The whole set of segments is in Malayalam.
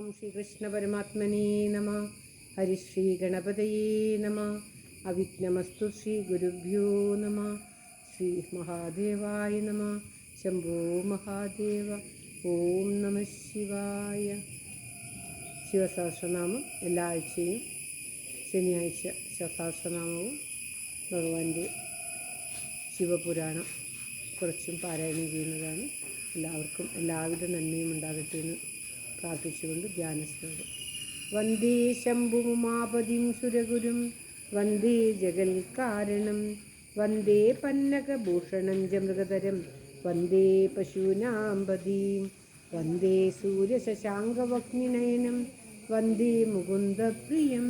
ശ്രീകൃഷ്ണ പരമാത്മനേ നമ. ഹരിശ്രീ ഗണപതയേ നമ. അവിഘ്നമസ്തു ശ്രീ ഗുരുഭ്യോ നമ. ശ്രീ മഹാദേവായ നമ. ശംഭോ മഹാദേവ. ഓം നമ ശിവായ. ശിവസഹസ്രനാമം എല്ലാ ആഴ്ചയും ശനിയാഴ്ച സഹസ്രനാമവും ഭഗവാന്റെ ശിവപുരാണം കുറച്ചും പാരായണം ചെയ്യുന്നതാണ്. എല്ലാവർക്കും എല്ലാവിധ നന്മയും ഉണ്ടാകട്ടെ എന്ന് പ്രാർത്ഥിച്ചുകൊണ്ട് ധ്യാനശ്ലോകം. വന്ദേ ശംഭുമാപതിം സുരഗുരും വന്ദേ ജഗൽക്കാരണം വന്ദേ പന്നകഭൂഷണം ച മൃഗധരം വന്ദേ പശൂനാംബദീം വന്ദേ സൂര്യശശാങ്കവഗ്നിനയനം വന്ദേ മുകുന്ദപ്രിയം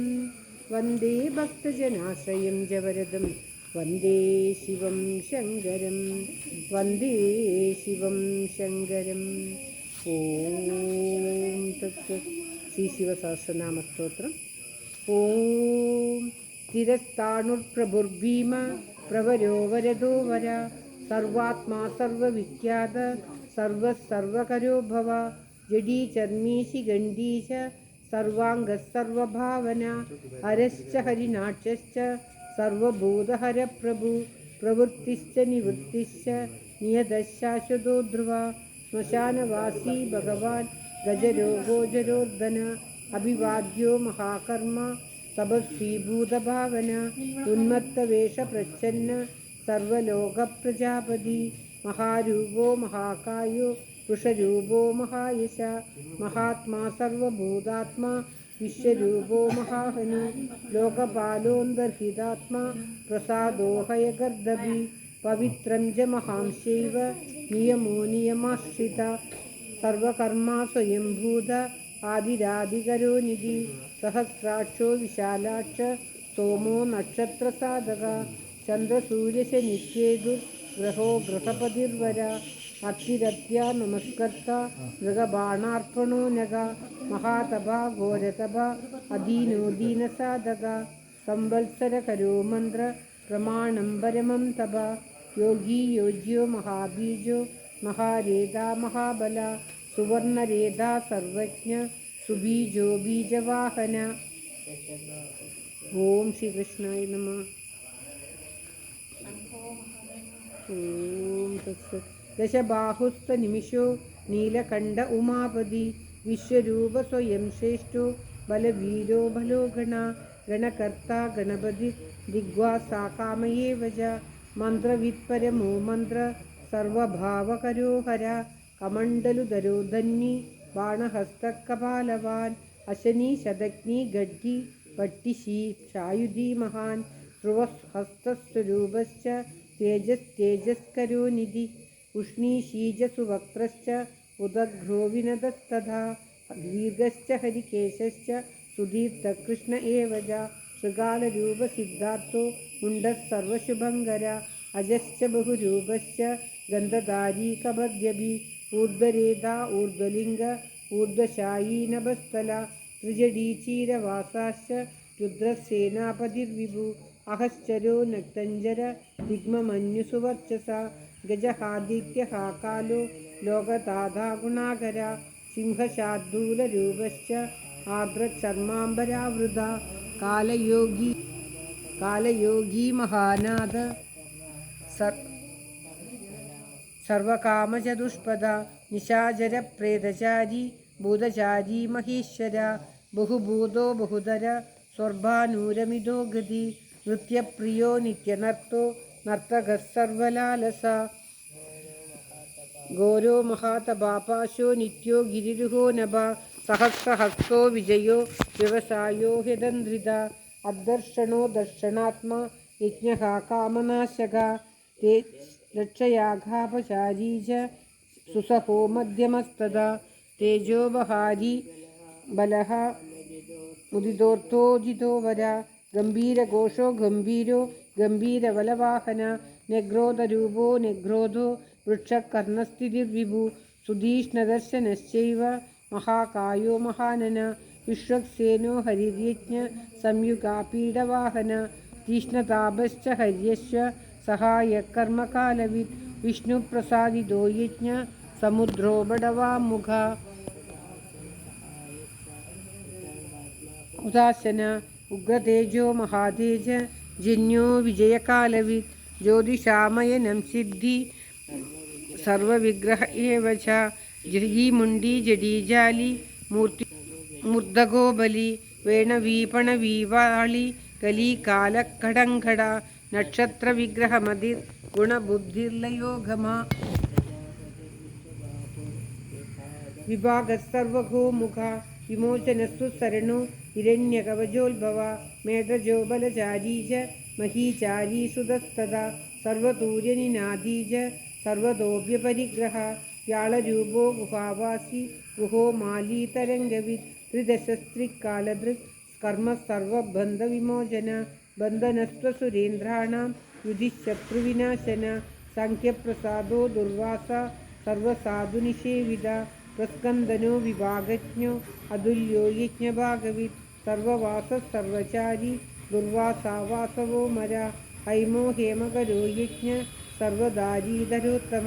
വന്ദേ ഭക്തജനാശ്രയം ച വരദം വന്ദേ ശിവം ശങ്കരം വന്ദേ ശിവം ശങ്കരം. ഓം തത്സത്. ശ്രീ ശിവസഹസ്രനാമസ്തോത്രം. ഓം തിരസ്ഥാണുർപ്രഭുർഭീമ പ്രവരോ വരദോ വര സർവാത്മാ സർവവിഖ്യാത സർവകരോ ഭവ ജഡീചർമ്മീശി ഗണ്ഡീശ സർവാംഗസർവഭാവന ഹരശ്ച ഹരിനാക്ഷശ്ച സർവഭൂതഹര പ്രഭു പ്രവൃത്തിശ്ച നിവൃത്തിശ്ച നിയതശാശ്വതോ ധ്രുവ ശ്മശാനവാസി ഭഗവാൻ ഗജരോഗോജരോർദ്ധന അഭിവാദ്യോ മഹാകർമ്മ തപസ്വീഭൂതഭാവന ഉന്മത്തവേഷപ്രച്ഛന്ന സർവലോകപ്രജാപതി മഹാരൂപോ മഹാകായോ വൃഷരൂപോ മഹായശ മഹാത്മാ സർവഭൂതാത്മാ വിശ്വരൂപോ മഹാഹനു ലോകപാലോന്തർഹിതാത്മാ പ്രസാദോഹയഗർദഭി പവിത്രം ച മഹാംശൈവ നിയമോ നിയമാശ്രിത സർവകർമാ സ്വയംഭൂത ആദിരാദികരോ നിധി സഹസ്രാക്ഷോ വിശാലാക്ഷ സോമോ നക്ഷത്രസാധക ചന്ദ്രസൂര്യശനിശ്ചേതു ഗ്രഹോ ഗൃഹപതിർവര അത്തിരത്യ നമസ്കർത്ത മൃഗബാണാർപ്പണോ നഗ മഹാതപ ഘോരതപ അദീനോ ദീനസാധക സംവത്സരകരോ മന്ത്ര പ്രമാണം പരമം തപ യോഗീ യോജ്യോ മഹാബീജോ മഹാരേത മഹാബല സുവർണരേത സർവജ്ഞ സുബീജോ ബീജവാഹന. ഓം ശ്രീകൃഷ്ണായ നമ. ഓം തത്സത്. ദശബാഹുസ്തനിമിഷോ നീലകണ്ഠ ഉമാപതി വിശ്വരൂപ സ്വയം ശ്രേഷ്ഠോ ബലവീരോ ബലോ ഗണ ഗണകർത്ത ഗണപതി ദിഗ്വാസാ കാമയേവ ച മന്ത്രവിത്പരമോ മന്ത്ര സർവഭാവകരോ ഹര കമണ്ഡലുധരോ ധന്വി ബാണഹസ്തകപാലവാൻ അശനി ശതഗ്നി ഗഡ്ഢി പട്ടിശീ ക്ഷായുധി മഹാൻ ധ്രുവഹസ്തസ്വരൂപശ്ച തേജസ്കരോ നിധി ഉഷ്ണീശീജസുവക്ത്രശ്ച ഉദഘ്രോ വിനതസ്തഥാ ദീർഘശ്ച ഹരികേശശ്ച സുധീർത്തകൃഷ്ണ ഏവ ച ശൃഗാലരൂപസിദ്ധാർത്ഥോ മുണ്ടഃ സർവശുഭങ്കര അജശ്ച ബഹുരൂപശ്ച ഗന്ധധാരീ കഭദ്യഭി ഊർധ്വരേതാ ഊർധ്വലിംഗ ഊർധ്വശായീ നഭസ്ഥല ത്രിജടീചീരവാസാശ്ച രുദ്രസേനാപതിർവിഭു അഹശ്ചരോ നക്തഞ്ജര ദിഗ്മമന്യുസുവർച്ചസ ഗജഹാദിത്യഹാകാലോ ലോകതാഥാ ഗുണാകര സിംഹശാർദൂലരൂപശ്ച ആർദ്രചർമാംബരാവൃത കാലയോഗി മഹാനാഥ സർവകാമചതുഷ്പദ നിശാചരപ്രേതചാരി ഭൂതചാരി മഹേശ്വര ബഹുഭൂതോ ബഹുധര സ്വർഭാനൂരമിതോ ഗതി നൃത്യപ്രിയോ നിത്യനർത്തോ നർത്തകഃ സർവലാലസ ഘോരോ മഹാതപാപാശോ നിത്യോ ഗിരിരുഹോ നഭ സഹസ്രഹസ്തോ വിജയോ വ്യവസായോ ഹ്യതന്ത്രിത അദ്ദർശനോ ദർശനാത്മാ യജ്ഞഃ കാമനാശക തേ ലക്ഷയാഘാപചാരീ ച സുസഹോ മധ്യമസ്തദാ തേജോബഹാരി ബലഃ മുദിതോർത്തോജിതോ വര ഗംഭീരഘോഷോ ഗംഭീരോ ഗംഭീരബലവാഹന ന്യഗ്രോധരൂപോ ന്യഗ്രോധോ വൃക്ഷകർണസ്ഥിതിർവിഭു സുധീഷ്ണദർശനശ്ചൈവ മഹാകായോ മഹാനന വിശ്വക്സേനോ ഹരിര്യജ്ഞ സംയുഗാപീഡവാഹന തീഷ്ണതാപശ്ച ഹര്യശ്ച സഹായകർമ്മകാലവിത് വിഷ്ണുപ്രസാദിതോ യജ്ഞ സമുദ്രോ ബടവാമുഖ ഉദാസന ഉഗ്രതേജോ മഹാതേജ ജന്യോ വിജയകാലവിത് ജ്യോതിഷാമയനം സിദ്ധി സർവവിഗ്രഹ ഏവ ച ജഡീമുണ്ഡി ജഡീജാലി മൂർധഗോബലി വേണവീപണവീവാളി കലി കാലക്കടങ്കട നക്ഷത്രവിഗ്രഹമതിർ ഗുണബുദ്ധിർലയോഗമ വിഭാഗസർവഗോമുഖ വിമോചനസ്തു സരണോ ഹിരണ്യകവചോത്ഭവ മേധജോ ബലചാരീ ച മഹീചാരീ സുതസ്തദാ സർവതൂര്യനിനാദീ ച സർവതോഭ്യപരിഗ്രഹ വ്യാളരൂപോ ഗുഹാവാസി ഗുഹോ മാലീതരംഗവിത് ത്രിദശസ്ത്രികാലദൃക് കർമ്മ സർവബന്ധവിമോചന ബന്ധനസ്വസുരേന്ദ്രാണാം യുധിശത്രുവിനാശന സംഖ്യപ്രസാദോ ദുർവാസ സർവസാധുനിഷേവിത പ്രസ്കന്ദനോ വിഭാഗജ്ഞോ അതുല്യോ യജ്ഞഭാഗവിത് സർവവാസ സർവചാരി ദുർവാസാവാസവോ മര ഹൈമോ ഹേമകരോ യജ്ഞ സർവദാരീധരോത്തമ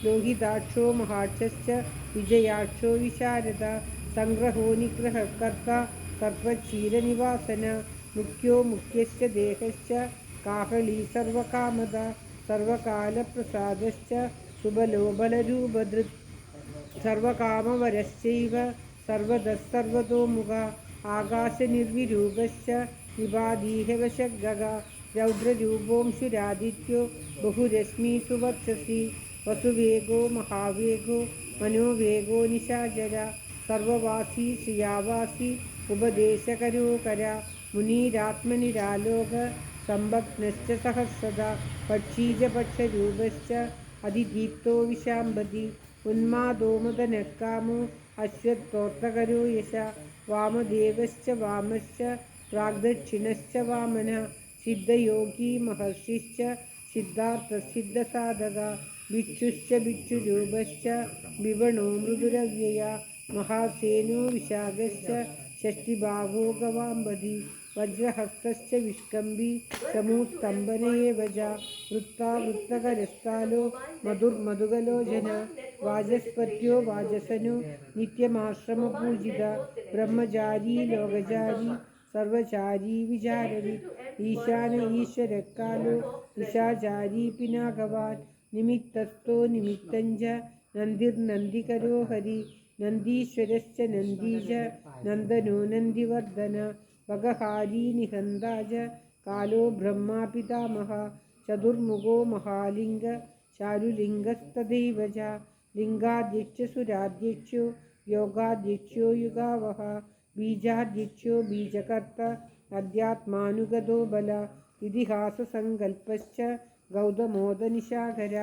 ലോഹിതാക്ഷോ മഹാക്ഷശ്ച വിജയാക്ഷോ വിശാരദ സംഗ്രഹോ നിഗ്രഹകർത്ത സർവക്ഷീരനിവാസന മുഖ്യോ മുഖ്യശ്ച ദേഹശ്ച കാഹളീ സർവകാമദ സർവകാലപ്രസാദശ്ച സുബലോബലരൂപദൃക് സർവകാമവരശ്ചൈവ സർവതഃസർവതോമുഖ ആകാശനിർവിരൂപശ്ച നിപാതീഹവശഗഗ രൗദ്രരൂപോംശുരാദിത്യോ ബഹുരശ്മീസു വക്ഷസി വസുവേഗോ മഹാവേഗോ മനോവേഗോ നിശാചര സർവവാസി ശ്രിയാവാസി ഉപദേശകരോകര മുനീരാത്മനിരാലോക സംഭഗ്നശ്ച സഹസ്രദ പക്ഷീജപക്ഷരൂപശ്ച അതിദീപ്തോ വിശാംബതി ഉന്മാദോമുദനക്കാമോ അശ്വത്തോത്രകരോ യശ വാമദേവശ്ച വാമശ്ച പ്രാഗ്ദക്ഷിണശ്ച വാമന സിദ്ധയോഗീ മഹർഷിശ്ച സിദ്ധാർത്ഥസിദ്ധസാധക ഭിക്ഷുശ്ച ഭിക്ഷുരൂപശ്ച വിവണോ മൃദുരവ്യയ മഹാസേനോ വിശാഖശ്ച ഷഷ്ടിഭാഗോ ഗവാംബധി വജ്രഹസ്തശ്ച വിഷ്കംഭി സമൂസ്തംഭന ഏവ ച വൃത്താവൃത്തകരസ്ഥാലോ മധുർമധുകലോചന വാചസ്പത്യോ വാചസനോ നിത്യമാശ്രമപൂജിത ബ്രഹ്മചാരീ ലോകചാരി സർവചാരീ വിചാരവി ഈശാന ഈശ്വരക്കാലോ നിശാചാരീ പിനാകവാൻ നിമിത്തസ്ഥോ നിമിത്തഞ്ച നന്ദിർനന്ദികരോ ഹരി നന്ദീശ്വരശ്ച നന്ദീ ച നന്ദനോ നന്ദിവർദ്ധന ഭഗഹാരീ നിഹന്താ ച കാലോ ബ്രഹ്മാ പിതാമഹ ചതുർമുഖോ മഹാലിംഗ ചാരുലിംഗസ്തദൈവ ച ലിംഗാധ്യക്ഷ സുരാധ്യക്ഷോ യോഗാധ്യക്ഷോ യുഗാവഹ ബീജാധ്യക്ഷോ ബീജകർത്ത അധ്യാത്മാനുഗതോ ബല ഇതിഹാസസങ്കൽപ്പശ്ച ഗൗതമോദനിശാഖര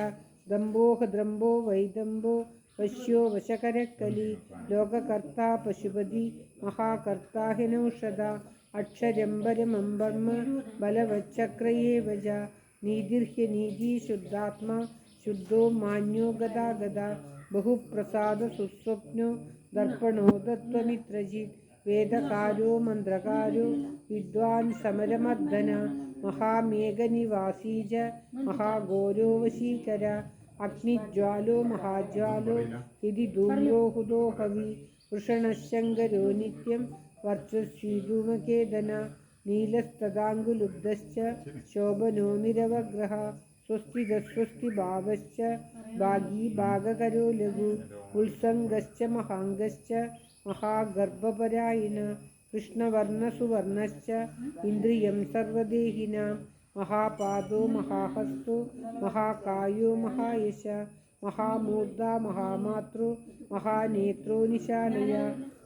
ദംഭോഹദ്രംഭോ വൈദംഭോ വശ്യോ വശകരക്കലി ലോകകർത്താ പശുപതി മഹാകർത്താ ഹിനൌഷധ അക്ഷരംബരമംബർമ്മ ബലവച്ചക്രയേവ ച നീതിർഹ്യനീതി ശുദ്ധാത്മാ ശുദ്ധോ മാന്യോ ഗദാഗദ ബഹുപ്രസാദ സുസ്വപ്നോ ദർപ്പണോ ദത്വമിത്രജിത് വേദകാരോ മന്ത്രകാരോ വിദ്വാൻ സമരമർദ്ദന മഹാമേഘനിവാസീ ച മഹാഘോരോ വശീകര അഗ്നിജ്വാലോ മഹാജ്വാലോ ഇതി ധൂമ്രോ ഹുതോ ഹവി വൃഷണശങ്കരോ നിത്യം വർച്ചസ്വീധൂമകേതന നീലസ്തദാംഗുലുബ്ധശ്ച ശോഭനോ നിരവഗ്രഹ സ്വസ്തിദസ്വസ്തിഭാവശ്ച ഭാഗീ ഭാഗകരോ ലഘു ഉത്സംഗശ്ച മഹാംഗശ്ച മഹാഗർഭപരായണ കൃഷ്ണവർണ്ണസുവർണശ്ച ഇന്ദ്രിയം സർവദേഹിനാം മഹാപാദോ മഹാഹസ്തോ മഹാകായോ മഹായശ മഹാമൂർധ മഹാമാത്രോ മഹാനേത്രോ നിശാലയ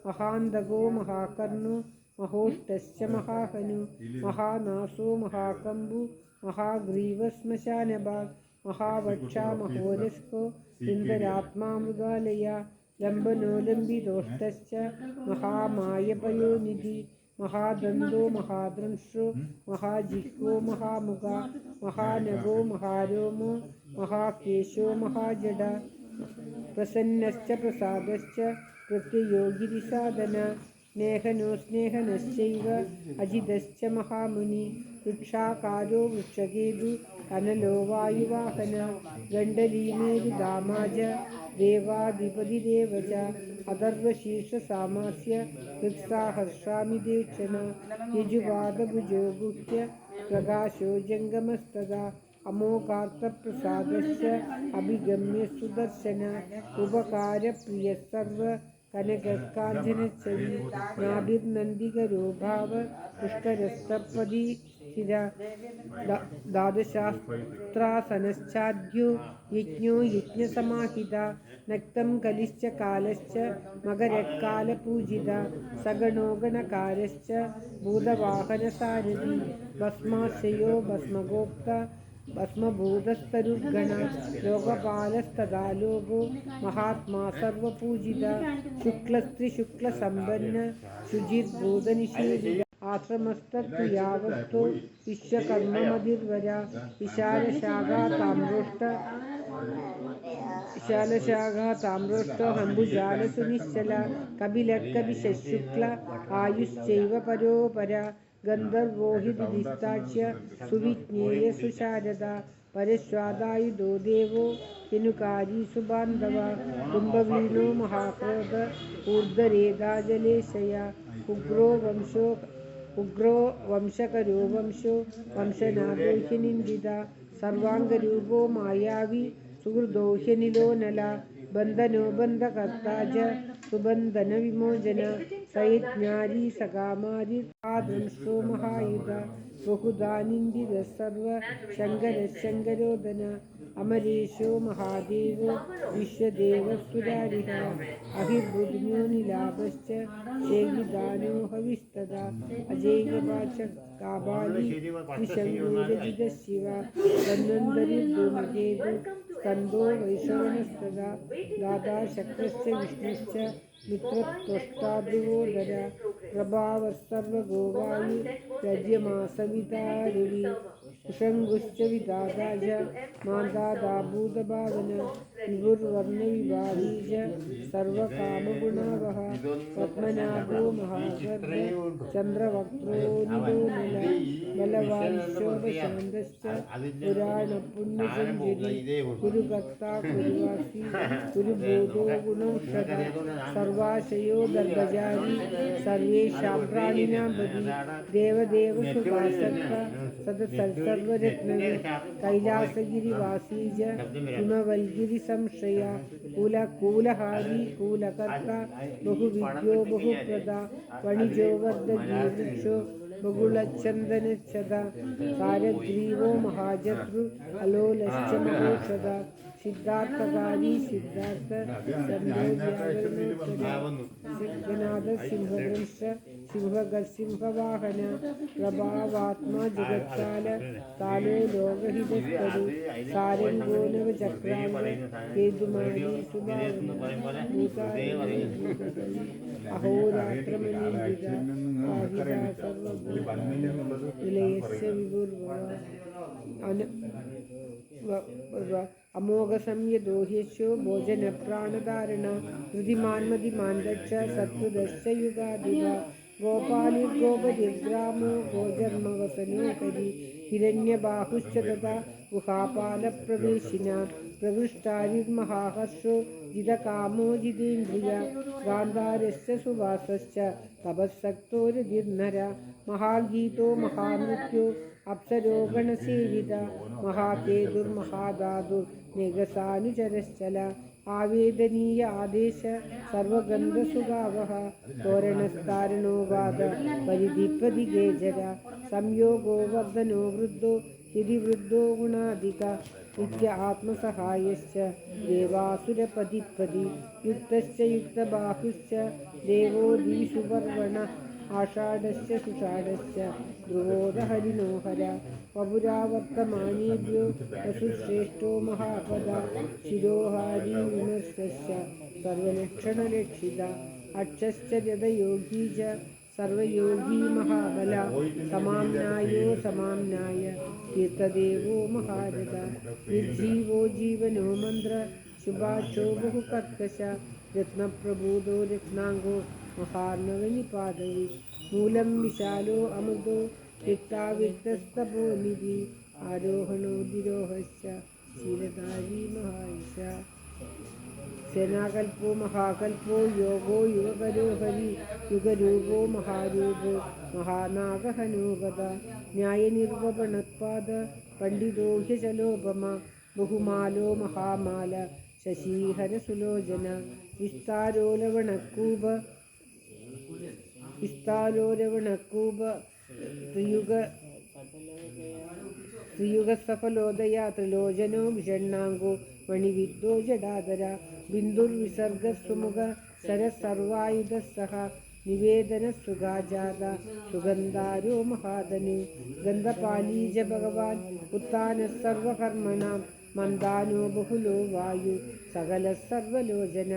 മഹാന്തകോ മഹാകർണോ മഹോഷ്ടശ്ച മഹാഹനു മഹാനാസോ മഹാകമ്പു മഹാഗ്രീവശ്മശാനഭാഗ് മഹാവക്ഷ മഹോരസ്കോ സുന്ദരാത്മാമൃഗാലയ ലംബനോലംബിതോഷ്ടശ്ച മഹാമായപയോനിധി മഹാദന്തോ മഹാദ്രംശോ മഹാജിഹ്വോ മഹാമുഖ മഹാനഗോ മഹാരോമോ മഹാകേശോ മഹാജഡ പ്രസന്നശ്ച പ്രസാദശ്ച പ്രത്യയോ ഗിരിസാധന स्नेहनो स्नेहनश्चैव अजितश्च महामुनि वृक्षाकारो वृक्षकेतु अनलो वायुवाहन गण्डलीमेरुदामाज देवाधिपतिरेव च अथर्वशीर्षसामास्य वृत्साहर्षामिदेक्षण यजुवादभुजो गुह्य प्रकाशो जङ्गमस्तदा अमोघार्थप्रसादश्च अभिगम्य सुदर्शन उपकारप्रियः सर्व कनककाञ्चनच्छवि नाभिर्नन्दिकरो भाव पुष्करस्तपदी स्थिर द्वादशास्त्रासनश्चाद्यो यज्ञो यज्ञसमाहिता नक्तं कलिश्च कालश्च मकरकालपूजिता सगणो गणकारश्च भूतवाहनसारथि भस्माश्रयो भस्मगोप्ता भस्मभूतस्तरुगण लोकपालस्तदा लोको महात्मा सर्वपूजिता शुक्लस्त्रिशुक्लसम्पन्न शुचिर्भूतनिषेविता आश्रमस्तत्तु यावत्तो विश्वकर्ममधिर्वरा विशालशाखा हम्बुजालसुनिश्चला कपिलकपिशुक्ल आयुश्चैव परोपरा गन्धर्वो हि दिदिस्ताच्य सुविज्ञेय सुशारदा परश्वादायुधो देवो हिनुकारी सुबान्धवा कुम्भवीनो महाक्रोध ऊर्ध्वरेदाजलेशया उग्रो वंशकरो वंशो वंशनादो ह्यनिन्दिता सर्वाङ्गरूपो मायावी सुहृदो ह्यनिलो नला बन्धनो बन्धकर्ता च सुबन्धनविमोचन सयज्ञारी सकामारी आदंशो महायुधा बहुधा निन्दितः सर्व शङ्करोदन अमरेशो महादेवो विश्वदेवसुरारिः अहिर्बुध्न्यो निलाभश्च शेगिदानो हविस्तदा अजेयवाचकाबाली त्रिशङ्गोरजितशिवा धन्वन्तरिर्धूमकेतु स्कन्दो वैश्रवणस्तदा दादा शक्रश्च विष्णुश्च मित्रत्वष्टाध्रुवोदर प्रभावः सर्वगोवायु यज्ञमासवितारिवि कुशङ्गुश्च विदाता च मादादा भूतभावन विभुर्वर्णविभावी च सर्वकामगुणावह पद्मनाभो महागर्भ चन्द्रवक्त्रो निलोनल बलवांशोपशान्तश्च पुराणपुण्यसञ्जरी कुरुभक्ता कुरुवासी कुरुभूतो गुणौषध सर्वाशयो गर्भजारी सर्वेषां प्राणिनां बलि देवदेव सुभासत्व सदसर्वरत्नवि कैलासगिरिवासी च हिमवल्गिरिसंश्रया कुलहारी कुलकर्ता बहुविद्यो बहुप्रदा वणिजो वर्धजीवृक्षो बगुलचन्दनच्छदा सारग्रीवो महाजतृ अलोलश्च महोषदा सिद्धार्थकारी सिद्धार्थ सिद्धनाथ सिंहदंश सिंहवाहन प्रभावात्मा जगत्काल कालो लोकहितस्तरु सारंगो नवचक्रांग केतुमारी सुभावन अहोरात्रमनिन्दिता पाहिता सर्वभूतनिलयस्य विभुर्भव अमोघसंयदोह्यशो भोजनप्राणधारण हृदिमान्मदिमान्दच्च सत्त्वदश्च युगादिवा गोपालिर्गोपतिर्ग्रामो गोजर्मवसनो करि हिरण्यबाहुश्च तथा गुहापालप्रवेशिना प्रवृष्टारिर्महाहर्षो जितकामो जितेन्द्रिया गान्धारश्च सुवासश्च तपःसक्तोरधिर्नर महागीतो महामृत्यो अप्सरो गणसेविता महाकेतुर्महाधातुर्निगसानुचरश्चल आवेदनीय आदेश सर्वगन्धसुगावः तोरणस्तारणो वाद परिधिपदिगेजर संयोगो वर्धनो वृद्धो यदिवृद्धो गुणाधिका नित्य आत्मसहायश्च देवासुरपदिपदि युक्तश्च युक्तबाहुश्च देवो दीसुपर्वणः आषाढश्च सुषाढश्च ध्रुवोदहरिणोहर वपुरावर्तमानेभ्यो वसुश्रेष्ठो महापदा शिरोहारी विमर्शश्च सर्वलक्षणलक्षिता अक्षश्च यदयोगी च सर्वयोगी महाबला समाम्नायो समाम्नाय तीर्थदेवो महारथ निर्जीवो जीवनो मन्त्र शुभाक्षो बहुकर्कश रत्नप्रबोधो रत्नाङ्गो महार्णवनिपादवि मूलं विशालो अमृतो वित्तावित्तस्तपोनिधि आरोहणोदिरोहश्च शीलधारी महायश सेनाकल्पो महाकल्पो योगो युगकरो हरि युगरूपो महारूपो महानागहनोगത न्यायनिर्वपणत्पाद पण्डितो ह्यचलोपमा बहुमालो महामाल शशीहरसुलोचन विस्तारोलवणक्कूप त्रियुगसफलोदया त्रिलोचनो विषण्णाङ्गो मणिविद्धो जडाधर बिन्दुर्विसर्गस्वमुख सरसर्वायुधः सह निवेदनसुगाजात सुगन्धारो महाधनु गन्धपालीज भगवान् उत्थानः सर्वकर्मणां मन्दानो बहुलो वायु सकलः सर्वलोचन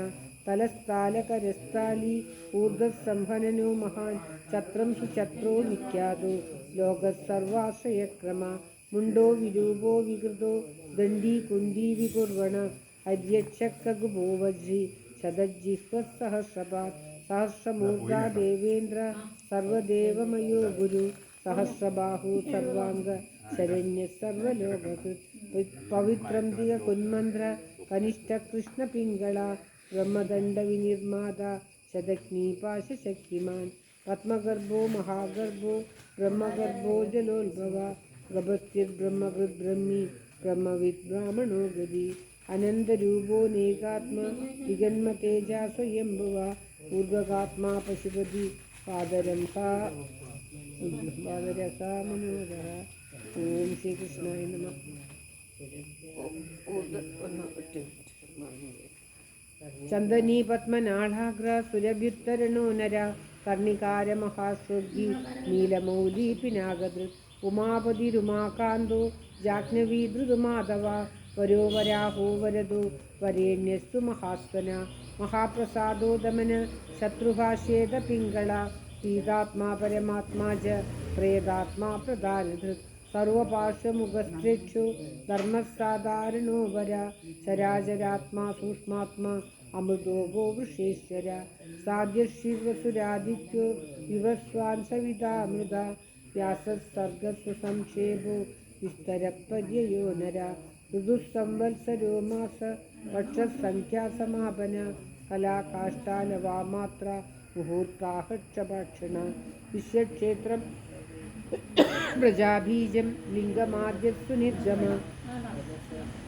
तलस्थालकरस्थाली ऊर्ध्वसंहननो महान् छत्रं सुछत्रो निख्यातो लोकः सर्वाश्रयक्रम मुण्डो विरूपो विकृतो दण्डी कुण्डी विकुर्वण हर्यच्छकगुभो वज्री शतजिह्वसहस्रपात् सहस्रमूर्धा देवेन्द्र सर्वदेवमयो गुरु सहस्रबाहु सर्वाङ्ग शरण्यः सर्वलोककृत् पवित्रं दिगकुन्मन्त्र कनिष्ठकृष्णपिङ्गळा ब्रह्मदण्डविनिर्माता शतघ्नीपाशशक्तिमान् पद्मगर्भो महागर्भो ब्रह्मगर्भो जलोद्भव गभस्तिर्ब्रह्मकृद्ब्रह्मी ब्रह्मविद् ब्राह्मणो गदी अनन्तरूपो नेकात्म विगन्मतेजा स्वयंभुव ऊर्ध्वगात्मा पशुपति पादरसा मनोरः ओम श्री कृष्णाय नमः चंदनी पद्मनाळाग्र सुरभ्युत्तरणो नर कर्णिकार महास्वर्गी नीलमौली पिनागदृक् उमापतिरुमाकान्तो जाह्नवीधृतमाधव वरो वराहो वरदो वरेण्यस्तु महास्वन महाप्रसादो दमन शत्रुभाष्येद पिङ्गला पीतात्मा परमात्मा च प्रेदात्मा प्रधानधृत् सर्वपार्श्वमुखस्त्रेक्षु धर्मसाधारणो वर चराचरात्मा सूक्ष्मात्मा अमृतो गोवृषेश्वर साध्यशिवसुरादित्यो विवस्वान् सवितामृता व्यासस्सर्गस्वसंक्षेपो विस्तरपर्ययो नर ऋतुसंवत्सरो मास वर्षसंख्यासमापन कलाकाष्ठालवामात्रा मुहूर्ताहक्षपाक्षण विश्वक्षेत्रं प्रजाबीजं लिङ्गमाद्यस्तु निर्गम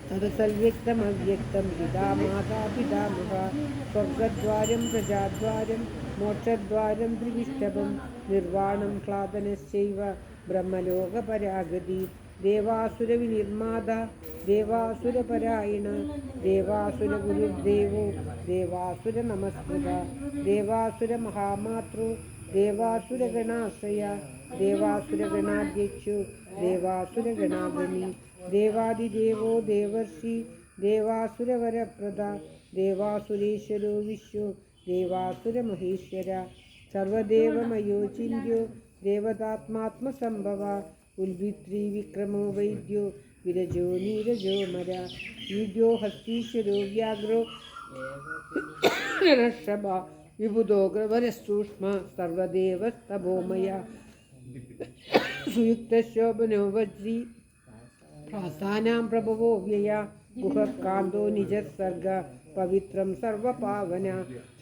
तदसल्व्यक्तमव्यक्तं पिता माता पितामहः स्वर्गद्वारं प्रजाद्वारं मोक्षद्वारं त्रिविष्टभं निर्वाणं क्लादनश्चैव ब्रह्मलोकपरागति देवासुरविनिर्माता देवासुरपरायण देवासुरगुरुर्देवो देवासुरनमस्कृता देवासुरमहामातृ देवासुरगणाश्रय देवासुरगणाध्यक्षो देवासुरगणागणी देवादिदेवो देवर्षि देवासुरवरप्रदा देवासुरेश्वरो विश्वो देवासुरमहेश्वर सर्वदेवमयो चिन्त्यो देवतात्मात्मसम्भव उल्भित्री विक्रमो वैद्यो विरजो नीरजो मर वीर्यो हस्तीश्वरो व्याघ्रो नरषभा विबुधो ग्रवरसूक्ष्म सर्वदेवस्तभोमय सुयुक्तशोभनो वज्री प्रासानां प्रभवो व्यया गुहकान्तो निजसर्ग पवित्रं सर्वपावन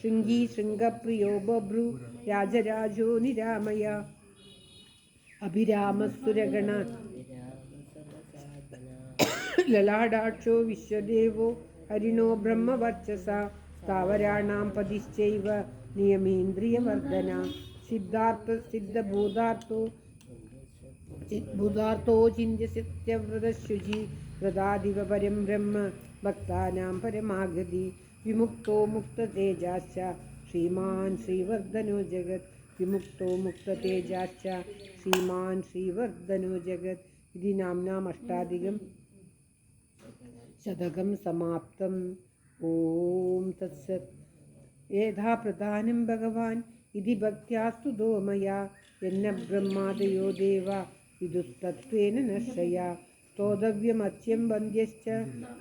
शृङ्गी शृङ्गप्रियो बभ्रु राजराजो निरामय अभिरामसुरगण ललाडाक्षो विश्वदेवो हरिणो ब्रह्मवर्चसा स्थावराणां पदिश्चैव नियमेन्द्रियवर्धना सिद्धभूतार्थो चिन्त्यसत्यव्रतशुचि व्रतादिव परं ब्रह्म भक्तानां परमागति विमुक्तो मुक्ततेजाश्च श्रीमान् श्रीवर्धनो जगत् विमुक्तो मुक्ततेजाश्च श्रीमान् श्रीवर्धनो जगत् इति नाम्नाम् अष्टाधिकं शतकं समाप्तम् ॐ तत्सत् यथा प्रधानं भगवान् इति भक्त्या स्तुतो मया यन्न ब्रह्मादयो देवा विदुस्तत्त्वेन नश्यया स्तोतव्यमच्यं वन्द्यश्च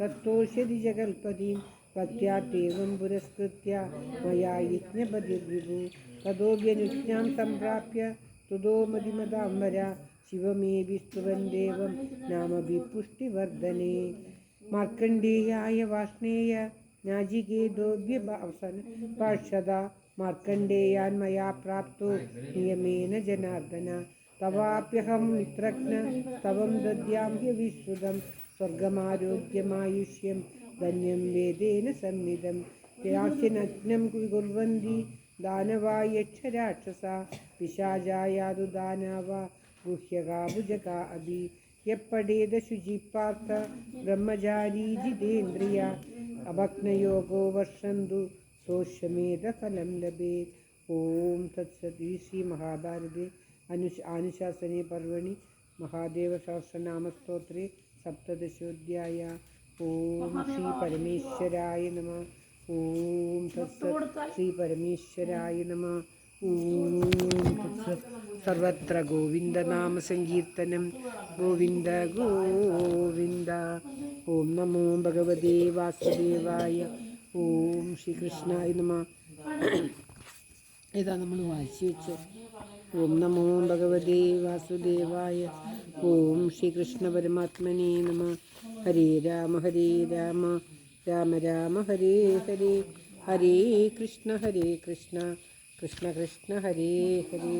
कस्तोष्यति जगल्पतिं ഭക്ത്യാത്യേവം പുരസ്കൃത്യ മയാ യജ്ഞപതിർവിഭു തതോऽന്യുജ്ഞാം സംപ്രാപ്യ തുതോ മതിമതാം വര ശിവമേവി സ്തുവൻ ദേവം നാമഭി പുഷ്ടിവർദ്ധനേ. മാർക്കണ്ഡേയായ വാഷ്ണേയ നാചികേതോऽവ്യവസൻ പാർഷദ മാർക്കണ്ഡേയാൻ മയാ പ്രാപ്തോ നിയമേന ജനാർദ്ദന തവാപ്യഹം മിത്രജ്ഞ തവം ദദ്യാം ഹ്യവിശ്രുതം സ്വർഗമാരോഗ്യമായുഷ്യം ധന്യം വേദേന സംഹിതം യാസ്യനഗ്നം കുർവന്തി ദാനവാ യക്ഷരാക്ഷസ പിശാചായാതു ദാനവ ഗുഹ്യകാ ഭുജകാ അഭി യപ്പടേത ശുചിപാർത്ഥ ബ്രഹ്മചാരീ ജിതേന്ദ്രിയ അഭഗ്നയോഗോ വർഷന്തു സോഷ്യമേധഫലം ലഭേത്. ഓം തത്സത്. ശ്രീ മഹാഭാരതേ അനുശാസനെ പർവണി മഹാദേവസഹസ്രനാമസ്തോത്രേ സപ്തദശോധ്യായ. ഓം ശ്രീ പരമേശ്വരായ നമഃ. ഓം തത്സത്. ശ്രീ പരമേശ്വരായ നമഃ. ഓം തത്സത്. സർവത്ര ഗോവിന്ദനാമ സങ്കീർത്തനം. ഗോവിന്ദ ഗോവിന്ദ. ഓം നമോ ഭഗവതേ വാസുദേവായ. ഓം ശ്രീകൃഷ്ണായ നമഃ. ഇതാ നമ്മൾ വായിച്ചു വെച്ച്. ഓം നമോ ഭഗവതേ വാസുദേവായ. ഓം ശ്രീകൃഷ്ണ പരമാത്മനേ നമഃ. ഹരേ രാമ രാമ രാമ ഹരേ ഹരേ, ഹരേ കൃഷ്ണ കൃഷ്ണ കൃഷ്ണ ഹരേ ഹരേ.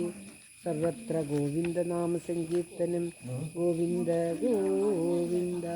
സർവത്ര ഗോവിന്ദനാമ സങ്കീർത്തനം. ഗോവിന്ദ ഗോവിന്ദ.